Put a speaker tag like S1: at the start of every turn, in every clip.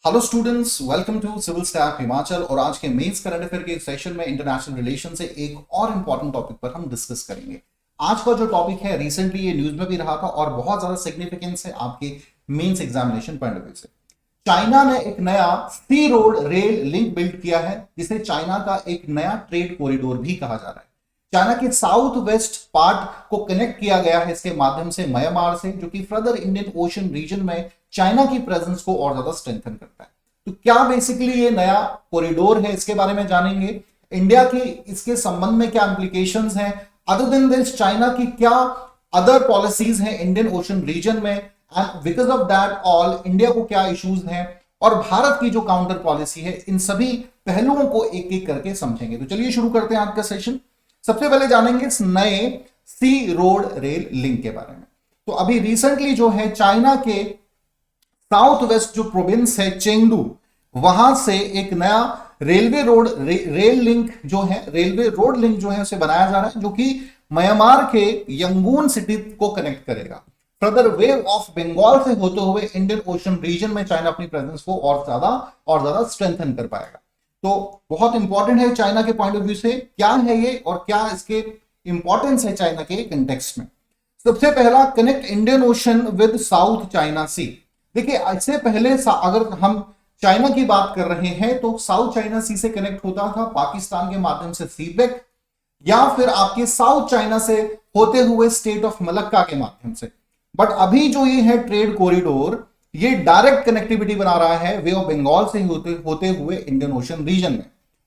S1: Hello students, welcome to civil staff Himachal. और आज के मेंस करंट अफेयर के सेशन में इंटरनेशनल रिलेशन से एक और इंपॉर्टेंट टॉपिक पर हम डिस्कस करेंगे। आज का जो टॉपिक है रिसेंटली ये न्यूज में भी रहा था और बहुत ज्यादा सिग्निफिकेंस है आपके mains examination point of view से। चाइना ने एक नया sea road rail link build किया है जिसे चाइना का एक नया ट्रेड कॉरिडोर भी कहा जा रहा है। चाइना के साउथ वेस्ट पार्ट को कनेक्ट किया गया है इसके माध्यम से म्यांमार से, जो कि फर्दर इंडियन ओशन रीजन में चाइना की प्रेजेंस को और ज्यादा स्ट्रेंथन करता है। तो क्या बेसिकली ये नया कॉरिडोर है, इसके बारे में जानेंगे। इंडिया की इसके संबंध में क्या इंप्लीकेशंस हैं, अदर देन दिस चाइना की क्या अदर पॉलिसीज हैं इंडियन ओशन रीजन में, and because of that all India को क्या इश्यूज हैं और भारत की जो काउंटर पॉलिसी है, इन सभी पहलुओं को एक एक करके समझेंगे। तो चलिए शुरू करते हैं आज का सेशन। सबसे पहले जानेंगे इस नए सी रोड रेल लिंक के बारे में। तो अभी रिसेंटली जो है चाइना के साउथ वेस्ट जो प्रोविंस है चेंगडू, वहां से एक नया रेलवे रोड लिंक जो है उसे बनाया जा रहा है, जो कि म्यांमार के यंगून सिटी को कनेक्ट करेगा। फर्दर वेव ऑफ बंगाल से होते हुए इंडियन ओशन रीजन में चाइना अपनी प्रेजेंस को और ज्यादा स्ट्रेंथन कर पाएगा। तो बहुत इंपॉर्टेंट है चाइना के पॉइंट ऑफ व्यू से क्या है ये और क्या इसके इंपॉर्टेंस है चाइना के कंटेक्स्ट में। सबसे पहला, connect Indian Ocean with South China Sea. देखिए, इससे पहले अगर हम चाइना की बात कर रहे हैं तो साउथ चाइना सी से कनेक्ट होता था पाकिस्तान के माध्यम से सीबेक, या फिर आपके साउथ चाइना से होते हुए स्टेट ऑफ मलक्का के माध्यम से। बट अभी जो ये है ट्रेड कॉरिडोर, ये डायरेक्ट कनेक्टिविटी बना रहा है वे ऑफ बंगाल से होते हुए इंडियन ओशन रीजन में।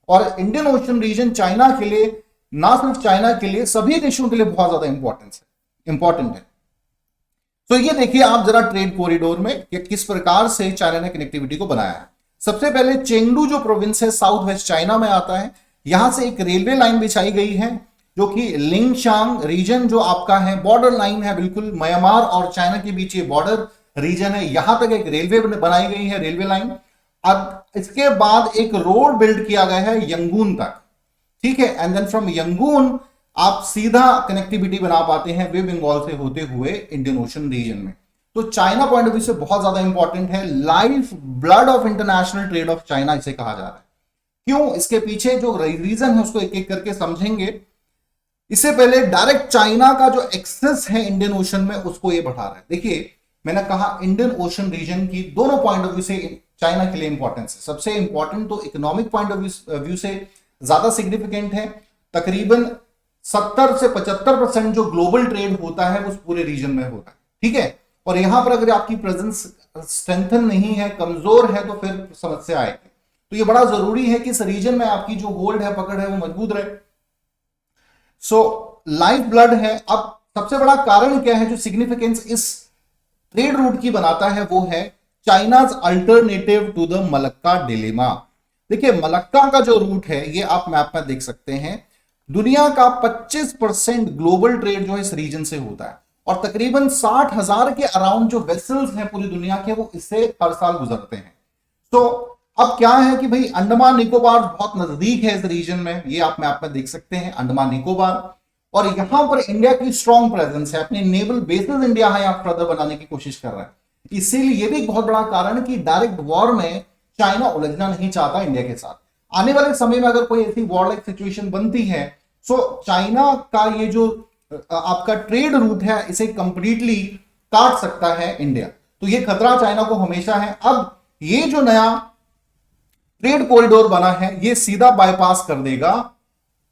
S1: और इंडियन ओशन रीजन चाइना के लिए, ना सिर्फ चाइना के लिए, सभी देशों के लिए बहुत ज्यादा इंपॉर्टेंट है। तो ये देखिए आप जरा ट्रेड कॉरिडोर में कि किस प्रकार से चाइना ने कनेक्टिविटी को बनाया है। सबसे पहले चेंगडू जो प्रोविंस है साउथ वेस्ट चाइना में आता है, यहां से एक रेलवे लाइन बिछाई गई है जो कि लिंगशांग रीजन जो आपका है बॉर्डर लाइन है, बिल्कुल म्यांमार और चाइना के बीच ये बॉर्डर रीजन है, यहां तक एक रेलवे बनाई गई है, रेलवे लाइन। अब इसके बाद एक रोड बिल्ड किया गया है यंगून तक, ठीक है। एंड देन फ्रॉम यंगून आप सीधा कनेक्टिविटी बना पाते हैं वे बंगाल से होते हुए इंडियन ओशन रीजन में। तो चाइना पॉइंट ऑफ व्यू से बहुत ज्यादा इंपॉर्टेंट है, life blood of international trade off China इसे कहा जा रहा है। क्यों, इसके पीछे जो रीजन है उसको एक एक करके समझेंगे। इससे पहले डायरेक्ट चाइना का जो एक्सेस है इंडियन ओशन में उसको ये बढ़ा रहा है। देखिए, मैंने कहा इंडियन ओशन रीजन की दोनों पॉइंट ऑफ व्यू से चाइना के लिए इंपॉर्टेंस है। सबसे इंपॉर्टेंट तो इकोनॉमिक पॉइंट ऑफ व्यू से ज्यादा सिग्निफिकेंट है। तकरीबन 70 से 75% जो ग्लोबल ट्रेड होता है उस पूरे रीजन में होता है, ठीक है। और यहां पर अगर आपकी प्रेजेंस स्ट्रेंथन नहीं है, कमजोर है, तो फिर समस्या आएगी। तो ये बड़ा जरूरी है कि इस रीजन में आपकी जो होल्ड है, पकड़ है, वो मजबूत रहे। सो लाइफ ब्लड है। अब सबसे बड़ा कारण क्या है जो सिग्निफिकेंस इस ट्रेड रूट की बनाता है, वो है China's alternative to the Malacca dilemma. देखिए, मलक्का का जो रूट है ये आप मैप में देख सकते हैं। दुनिया का 25% ग्लोबल ट्रेड जो है इस रीजन से होता है और तकरीबन 60,000 के अराउंड जो वेसल्स हैं पूरी दुनिया के, वो इससे हर साल गुजरते हैं। तो अब क्या है कि भाई अंडमान निकोबार बहुत नजदीक है इस रीजन में, ये आप मैप में देख सकते हैं अंडमान निकोबार। और यहां पर इंडिया की स्ट्रॉन्ग प्रेजेंस है, अपने नेवल बेसेस इंडिया है यहां फर्दर बनाने की कोशिश कर रहा है। इसीलिए ये भी एक बहुत बड़ा कारण है कि डायरेक्ट वॉर में चाइना उलझना नहीं चाहता इंडिया के साथ। आने वाले समय में अगर कोई ऐसी वॉर लाइक सिचुएशन बनती है तो चाइना का ये जो आपका ट्रेड रूट है इसे कंप्लीटली काट सकता है इंडिया। तो ये खतरा चाइना को हमेशा है। अब ये जो नया ट्रेड कॉरिडोर बना है ये सीधा बाईपास कर देगा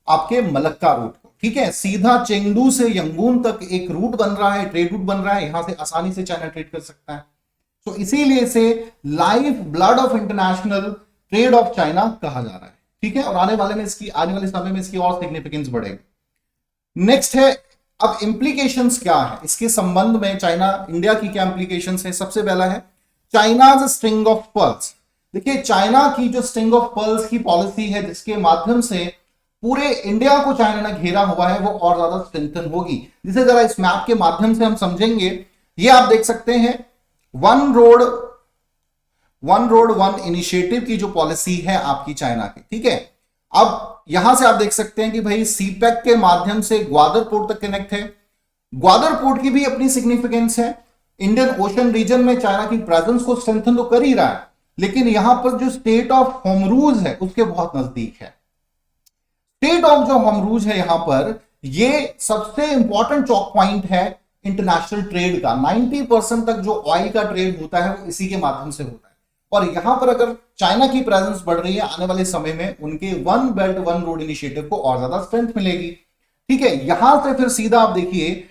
S1: आपके मलक्का रूट को, ठीक है। सीधा चेंगडू से यंगून तक एक रूट बन रहा है, ट्रेड रूट बन रहा है, यहां से आसानी से चाइना ट्रेड कर सकता है। तो इसीलिए इसे life blood of international trade off China कहा जा रहा है, ठीक है। और आने वाले समय में इसकी और सिग्निफिकेंस बढ़ेगी। नेक्स्ट है, अब इंप्लीकेशंस क्या है इसके संबंध में, चाइना इंडिया की क्या इंप्लीकेशंस है। सबसे पहला है चाइनाज स्ट्रिंग ऑफ पर्ल्स। देखिए, चाइना की जो स्ट्रिंग ऑफ पर्ल्स की पॉलिसी है जिसके माध्यम से पूरे इंडिया को चाइना ने घेरा हुआ है, वो और ज्यादा स्ट्रेंथन होगी। जिसे जरा इस मैप के माध्यम से हम समझेंगे। ये आप देख सकते हैं वन रोड वन इनिशिएटिव की जो पॉलिसी है आपकी चाइना की, ठीक है। अब यहां से आप देख सकते हैं कि भाई सीपेक के माध्यम से ग्वादर पोर्ट तक कनेक्ट है। ग्वादर पोर्ट की भी अपनी सिग्निफिकेंस है। इंडियन ओशन रीजन में चाइना की प्रेजेंस को स्ट्रेंथन तो कर ही रहा है, लेकिन यहां पर जो स्टेट ऑफ होमरूज है उसके बहुत नजदीक है। स्टेट ऑफ जो होमरूज है यहां पर, ये सबसे इंपॉर्टेंट चौक पॉइंट है इंटरनेशनल ट्रेड का। 90% तक जो ऑयल का ट्रेड होता है वो इसी के माध्यम से होता है। और यहां पर अगर चाइना की प्रेजेंस बढ़ रही है, आने वाले समय में उनके one belt one road initiative को और ज्यादा स्ट्रेंथ मिलेगी। ठीक है, यहां से फिर सीधा आप देखिए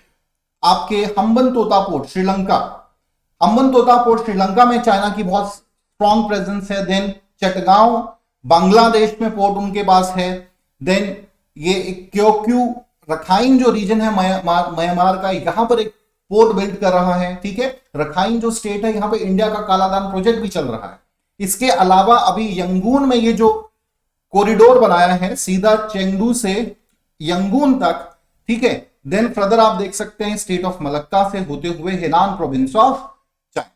S1: आपके हम्बनतोता पोर्ट श्रीलंका, हम्बनतोता पोर्ट श्रीलंका में चाइना की बहुत स्ट्रॉन्ग प्रेजेंस है। देन चटगांव बांग्लादेश में पोर्ट उनके पास है। देन ये क्योक्यू रखाइन जो रीजन है म्यांमार का, यहां पर एक पोर्ट बिल्ड कर रहा है। ठीक है, रखाइन जो स्टेट है यहां पे इंडिया का कालादान प्रोजेक्ट भी चल रहा है। इसके अलावा अभी यंगून में ये जो कॉरिडोर बनाया है सीधा चेंगडू से यंगून तक, ठीक है। देन फर्दर आप देख सकते हैं स्टेट ऑफ मलक्का से होते हुए हेनान प्रोविंस ऑफ चाइना।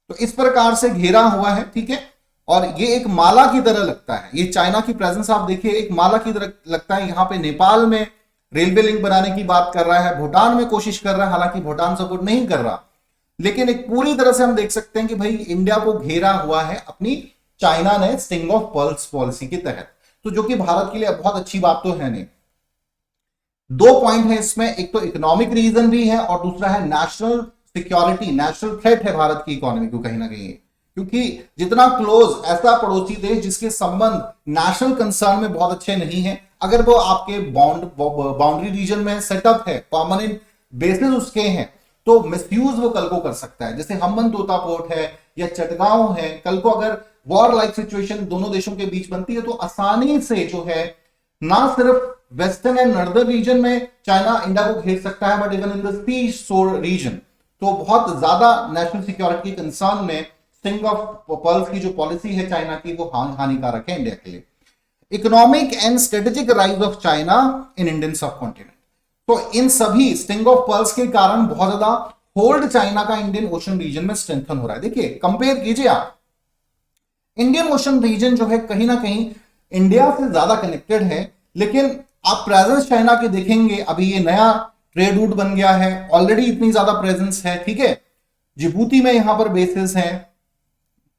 S1: तो इस प्रकार से घेरा हुआ है। ठीक है, और ये एक माला की तरह लगता है। ये चाइना की प्रेजेंस आप देखिए एक माला की तरह लगता है। यहां पे नेपाल में रेलवे लिंक बनाने की बात कर रहा है, भूटान में कोशिश कर रहा है, हालांकि भूटान सपोर्ट नहीं कर रहा, लेकिन एक पूरी तरह से हम देख सकते हैं कि भाई इंडिया को घेरा हुआ है अपनी चाइना ने स्टिंग ऑफ पर्ल्स पॉलिसी के तहत। तो जो कि भारत के लिए बहुत अच्छी बात तो है नहीं। दो पॉइंट है इसमें, एक तो इकोनॉमिक रीजन भी है और दूसरा है नेशनल सिक्योरिटी, नेशनल थ्रेट है भारत की इकोनॉमी को कहीं ना कहीं, क्योंकि जितना क्लोज ऐसा पड़ोसी देश जिसके संबंध नेशनल कंसर्न में बहुत अच्छे नहीं है, अगर वो आपके बाउंड्री रीजन में सेटअप है, परमानेंट बेसिस उसके हैं, तो मिसयूज वो कल को कर सकता है। जैसे हम्बनतोता पोर्ट है या चटगांव है, कल को अगर वॉर लाइक सिचुएशन दोनों देशों के बीच बनती है तो आसानी से जो है ना सिर्फ वेस्टर्न एंड नॉर्दर्न रीजन में चाइना इंडिया को घेर सकता है, बट इवन इन द सी शोर रीजन। तो बहुत ज्यादा नेशनल सिक्योरिटी कंसर्न में स्टिंग ऑफ पर्ल्स की जो पॉलिसी है चाइना की वो हानिकारक है इंडिया के लिए। Economic and strategic rise of China in Indian सब कॉन्टिनेंट। तो इन सभी स्टिंग ऑफ पर्ल्स के कारण बहुत ज्यादा होल्ड चाइना का इंडियन ओशन रीजन में स्ट्रेंथन हो रहा है। देखिए कंपेयर कीजिए आप, इंडियन ओशन रीजन जो है कहीं ना कहीं इंडिया से ज्यादा कनेक्टेड है, लेकिन आप प्रेजेंस चाइना के देखेंगे, अभी ये नया ट्रेड रूट बन गया है, ऑलरेडी इतनी ज्यादा प्रेजेंस है। ठीक है, जिबूती में यहां पर बेसिस है,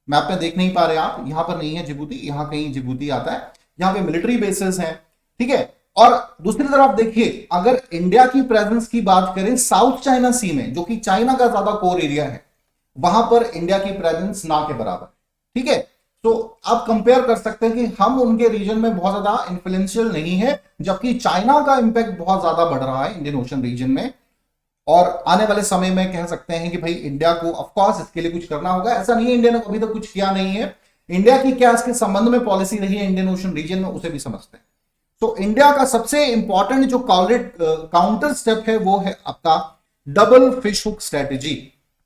S1: मैप पे देख नहीं पा रहे आप, यहां पर नहीं है जिबूती, यहां कहीं जिबूती आता है, यहां पे मिलिट्री बेसिस है। ठीक है, और दूसरी तरफ देखिए अगर इंडिया की प्रेजेंस की बात करें साउथ चाइना सी में, जो कि चाइना का ज्यादा कोर एरिया है, वहां पर इंडिया की प्रेजेंस ना के बराबर। ठीक है, तो आप कंपेयर कर सकते हैं कि हम उनके रीजन में बहुत ज्यादा इन्फ्लुएंशियल नहीं है, जबकि चाइना का इंपैक्ट बहुत ज्यादा बढ़ रहा है इंडियन ओशन रीजन में। और आने वाले समय में कह सकते हैं कि भाई इंडिया को ऑफ कोर्स इसके लिए कुछ करना होगा। ऐसा नहीं है इंडिया ने अभी तक कुछ किया नहीं है, इंडिया की क्या इसके संबंध में पॉलिसी रही है इंडियन ओशन रीजन में उसे भी समझते हैं। तो इंडिया का सबसे इंपॉर्टेंट जो काउंटर स्टेप है वो है आपका डबल फिश हुक स्ट्रेटेजी।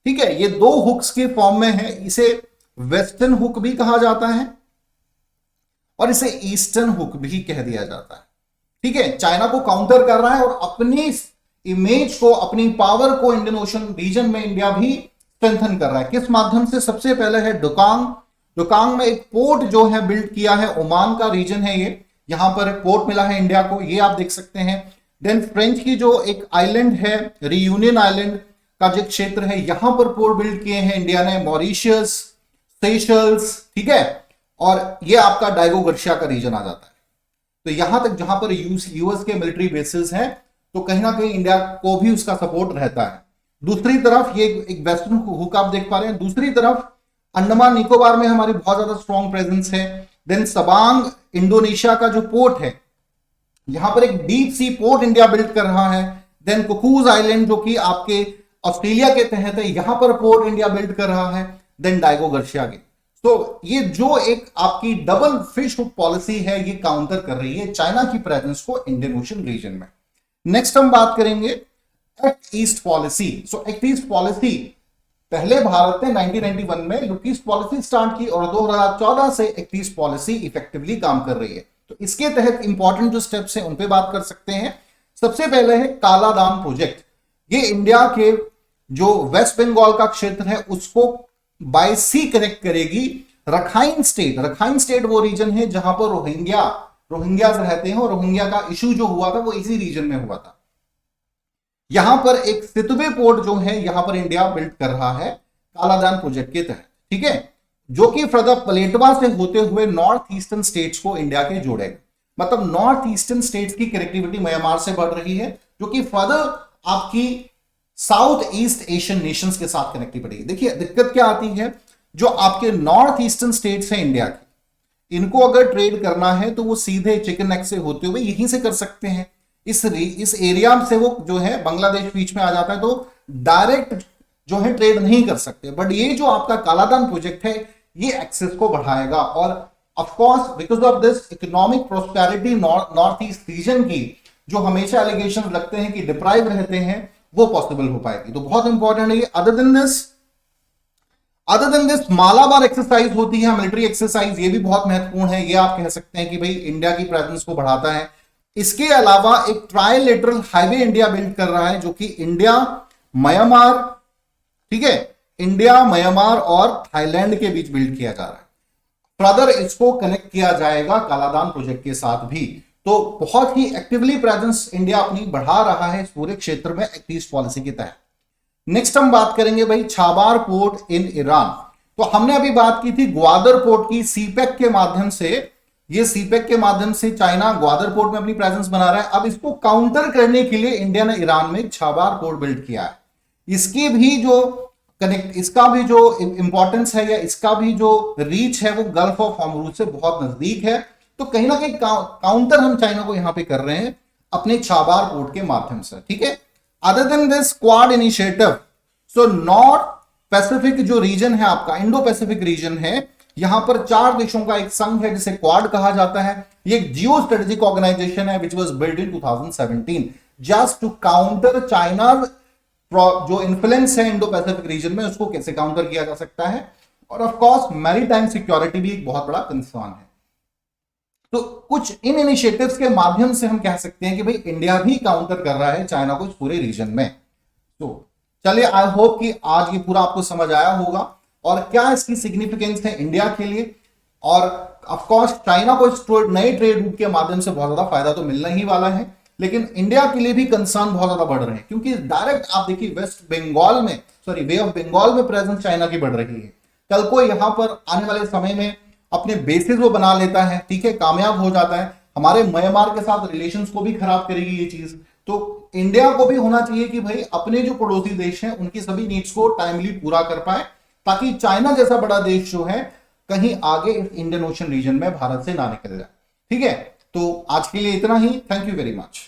S1: ठीक है, ये दो हुक्स के फॉर्म में है, इसे वेस्टर्न हुक भी कहा जाता है और इसे ईस्टर्न हुक भी कह दिया जाता है। ठीक है, चाइना को काउंटर कर रहा है और अपनी इमेज को, अपनी पावर को इंडियन ओशन रीजन में इंडिया भी स्ट्रेंथन कर रहा है। किस माध्यम से? सबसे पहले है डोकांग। डोकांग में एक पोर्ट जो है बिल्ड किया है, ओमान का रीजन है ये, यहां पर पोर्ट मिला है इंडिया को, ये आप देख सकते हैं। देन फ्रेंच की जो एक आइलैंड है, रियूनियन आइलैंड का जो क्षेत्र है, यहां पर पोर्ट बिल्ड किए हैं इंडिया ने, मॉरिशियस, सेशल्स। ठीक है, और ये आपका डायगो गर्शिया का रीजन आ जाता है। तो यहां तक जहां पर यूएस के मिलिट्री बेसिस हैं, तो कहीं ना कहीं इंडिया को भी उसका सपोर्ट रहता है। दूसरी तरफ ये एक वेस्टर्न हुक आप देख पा रहे हैं, दूसरी तरफ अंडमान निकोबार में हमारी बहुत ज्यादा स्ट्रॉन्ग प्रेजेंस है। देन सबांग इंडोनेशिया का जो पोर्ट है, यहां पर एक deep sea port India build कर रहा है। देन कुकूज आइलैंड जो कि आपके ऑस्ट्रेलिया के तहत है, यहां पर पोर्ट इंडिया बिल्ड कर रहा है। देन डायगो गर्शिया के। तो ये जो एक आपकी डबल फिश हुक पॉलिसी है, ये काउंटर कर रही है चाइना की प्रेजेंस को इंडियन ओशन रीजन में। नेक्स्ट हम बात करेंगे एक्ट ईस्ट पॉलिसी। सो एक्ट ईस्ट पॉलिसी पहले भारत ने 1991 में लुक ईस्ट पॉलिसी स्टार्ट की और 2014 से एक्ट ईस्ट पॉलिसी इफेक्टिवली काम कर रही है। तो इसके तहत इंपॉर्टेंट जो स्टेप्स हैं उन पे बात कर सकते हैं। सबसे पहले है कालादान प्रोजेक्ट। ये इंडिया के जो वेस्ट बंगाल का क्षेत्र है उसको बाय सी कनेक्ट करेगी रखाइन स्टेट। रखाइन स्टेट वो रीजन है जहां पर रोहिंग्यास रहते हैं और रोहिंग्या का इशू जो हुआ था वो इसी रीजन में हुआ था। यहां पर एक सितवे पोर्ट जो है यहां पर इंडिया बिल्ड कर रहा है कालादान प्रोजेक्ट के तहत। ठीक है, जो कि फर्दर प्लेटवा से होते हुए नॉर्थ ईस्टर्न स्टेट्स को इंडिया के जोड़ेगा। मतलब नॉर्थ ईस्टर्न स्टेट्स की कनेक्टिविटी म्यांमार से बढ़ रही है, जो कि फर्दर आपकी साउथ ईस्ट एशियन नेशंस के साथ कनेक्टिविटी। देखिए दिक्कत क्या आती है, जो आपके नॉर्थ ईस्टर्न स्टेट्स हैं इंडिया के, इनको अगर ट्रेड करना है तो वो सीधे चिकन नेक से होते हुए यहीं से कर सकते हैं। इस एरिया से वो जो है बांग्लादेश बीच में आ जाता है, तो डायरेक्ट जो है ट्रेड नहीं कर सकते। बट ये जो आपका कालादान प्रोजेक्ट है ये एक्सेस को बढ़ाएगा, और of course because of this economic prosperity north east region की, जो हमेशा एलिगेशन लगते हैं कि डिप्राइव रहते हैं, वो पॉसिबल हो पाएगी। तो बहुत इंपॉर्टेंट है ये। Other than this Malabar exercise होती है, मिलिट्री एक्सरसाइज, ये भी बहुत महत्वपूर्ण है। ये आप कह सकते हैं कि भाई इंडिया की प्रेजेंस को बढ़ाता है। इसके अलावा एक ट्राइलेटरल हाईवे इंडिया बिल्ड कर रहा है, जो कि इंडिया म्यांमार, ठीक है, इंडिया म्यांमार और थाईलैंड के बीच बिल्ड किया जा रहा है। फर्दर इसको कनेक्ट किया जाएगा कालादान प्रोजेक्ट के साथ भी। तो बहुत ही एक्टिवली प्रेजेंस इंडिया अपनी बढ़ा रहा है इस पूरे क्षेत्र में एक्ट ईस्ट पॉलिसी के तहत। नेक्स्ट हम बात करेंगे भाई छाबार पोर्ट इन ईरान। तो हमने अभी बात की थी ग्वादर पोर्ट की, सीपेक के माध्यम से, ये सीपेक के माध्यम से चाइना ग्वादर पोर्ट में अपनी प्रेजेंस बना रहा है। अब इसको काउंटर करने के लिए इंडिया ने ईरान में छाबार पोर्ट बिल्ड किया है। इसकी भी जो इसका भी जो इंपॉर्टेंस है या इसका भी जो रीच है वो गल्फ ऑफ हॉर्मुज से बहुत नजदीक है। तो कहीं ना कहीं काउंटर हम चाइना को यहां पे कर रहे हैं अपने छाबार पोर्ट के माध्यम से, ठीक है। Other than this quad initiative, so north Pacific जो रीजन है आपका, इंडो पैसिफिक रीजन है, यहां पर 4 देशों का एक संघ है जिसे क्वाड कहा जाता है। ये एक जियो स्ट्रेटेजिक ऑर्गेनाइजेशन है which was build in 2017 just to counter China. जो इन्फ्लुएंस है इंडो पैसिफिक रीजन में, उसको कैसे काउंटर किया जा सकता है। और ऑफ कोर्स मैरीटाइम सिक्योरिटी भी एक बहुत बड़ा कंसर्न है। तो कुछ इन इनिशिएटिव्स के माध्यम से हम कह सकते हैं कि भाई इंडिया भी काउंटर कर रहा है चाइना को इस पूरे रीजन में। तो चलिए, आई होप कि आज ये पूरा आपको समझ आया होगा और क्या इसकी सिग्निफिकेंस है इंडिया के लिए। और ऑफ कोर्स चाइना को इस नए ट्रेड रूट के माध्यम से बहुत ज्यादा फायदा तो मिलना ही वाला है, लेकिन इंडिया के लिए भी कंसर्न बहुत ज्यादा बढ़ रहे हैं, क्योंकि डायरेक्ट आप देखिए वेस्ट बंगाल में, सॉरी बे ऑफ बंगाल में प्रेजेंस चाइना की बढ़ रही है। कल को यहां पर आने वाले समय में अपने बेसिस वो बना लेता है, ठीक है, कामयाब हो जाता है, हमारे म्यांमार के साथ रिलेशंस को भी खराब करेगी ये चीज। तो इंडिया को भी होना चाहिए कि भाई अपने जो पड़ोसी देश हैं उनकी सभी नीड्स को टाइमली पूरा कर पाए, ताकि चाइना जैसा बड़ा देश जो है कहीं आगे इस इंडियन ओशन रीजन में भारत से ना निकल जाए। ठीक है, तो आज के लिए इतना ही। Thank you very much.